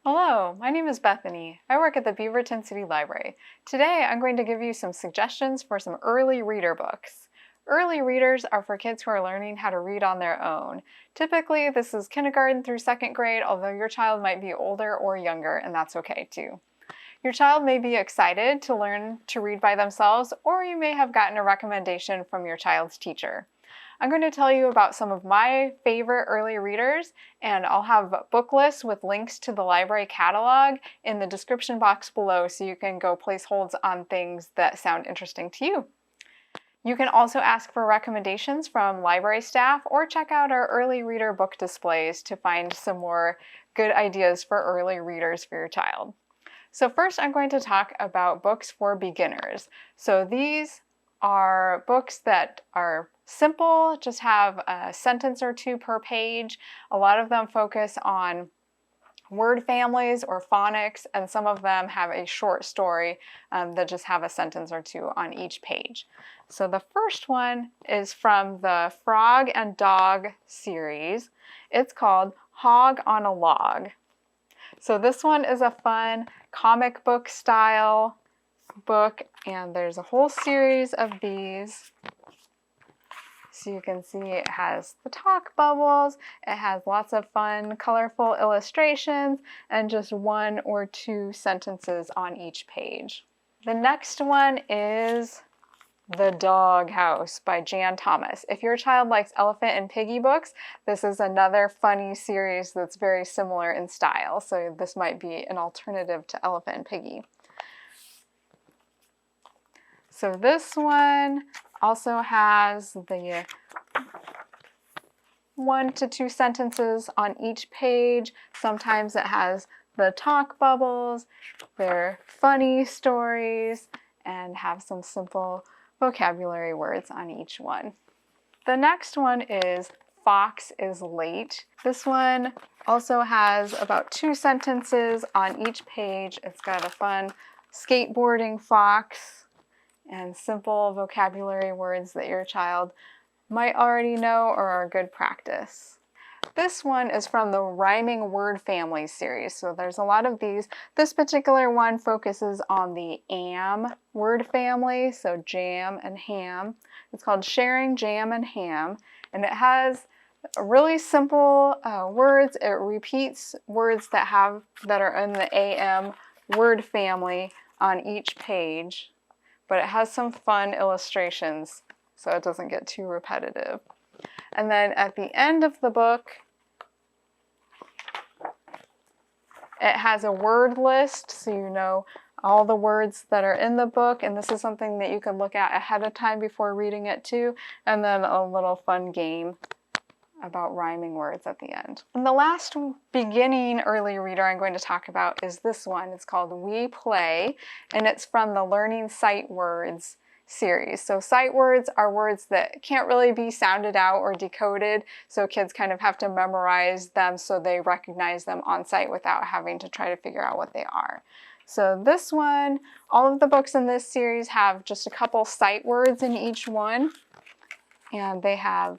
Hello, my name is Bethany. I work at the Beaverton City Library. Today I'm going to give you some suggestions for some early reader books. Early readers are for kids who are learning how to read on their own. Typically this is kindergarten through second grade, although your child might be older or younger, and that's okay too. Your child may be excited to learn to read by themselves, or you may have gotten a recommendation from your child's teacher. I'm going to tell you about some of my favorite early readers, and I'll have book lists with links to the library catalog in the description box below so you can go place holds on things that sound interesting to you. You can also ask for recommendations from library staff or check out our early reader book displays to find some more good ideas for early readers for your child. So first I'm going to talk about books for beginners. So these are books that are simple, just have a sentence or two per page. A lot of them focus on word families or phonics, and some of them have a short story that just have a sentence or two on each page. So the first one is from the Frog and Dog series. It's called Hog on a Log. So this one is a fun comic book style book, and there's a whole series of these. So you can see it has the talk bubbles, it has lots of fun, colorful illustrations, and just one or two sentences on each page. The next one is The Dog House by Jan Thomas. If your child likes Elephant and Piggy books, this is another funny series that's very similar in style, so this might be an alternative to Elephant and Piggy. So this one also has the 1 to 2 sentences on each page. Sometimes it has the talk bubbles, they're funny stories, and have some simple vocabulary words on each one. The next one is Fox is Late. This one also has about 2 sentences on each page. It's got a fun skateboarding fox and simple vocabulary words that your child might already know or are good practice. This one is from the Rhyming Word Family series, so there's a lot of these. This particular one focuses on the am word family, so jam and ham. It's called Sharing Jam and Ham, and it has really simple words. It repeats words that are in the am word family on each page, but it has some fun illustrations so it doesn't get too repetitive. And then at the end of the book, it has a word list so you know all the words that are in the book, and this is something that you can look at ahead of time before reading it too, and then a little fun game about rhyming words at the end. And the last beginning early reader I'm going to talk about is this one. It's called We Play, and it's from the Learning Sight Words series. So sight words are words that can't really be sounded out or decoded, so kids kind of have to memorize them so they recognize them on sight without having to try to figure out what they are. So this one, all of the books in this series have just a couple sight words in each one, and they have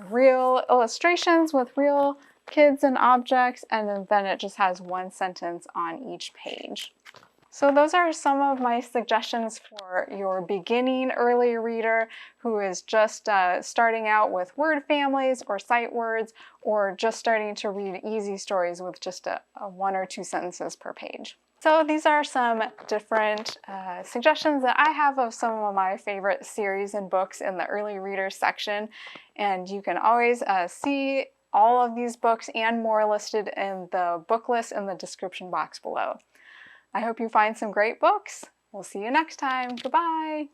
real illustrations with real kids and objects, and then it just has one sentence on each page. So those are some of my suggestions for your beginning early reader who is just starting out with word families or sight words, or just starting to read easy stories with just a 1 or 2 sentences per page. So these are some different suggestions that I have of some of my favorite series and books in the early reader section, and you can always see all of these books and more listed in the book list in the description box below. I hope you find some great books. We'll see you next time. Goodbye.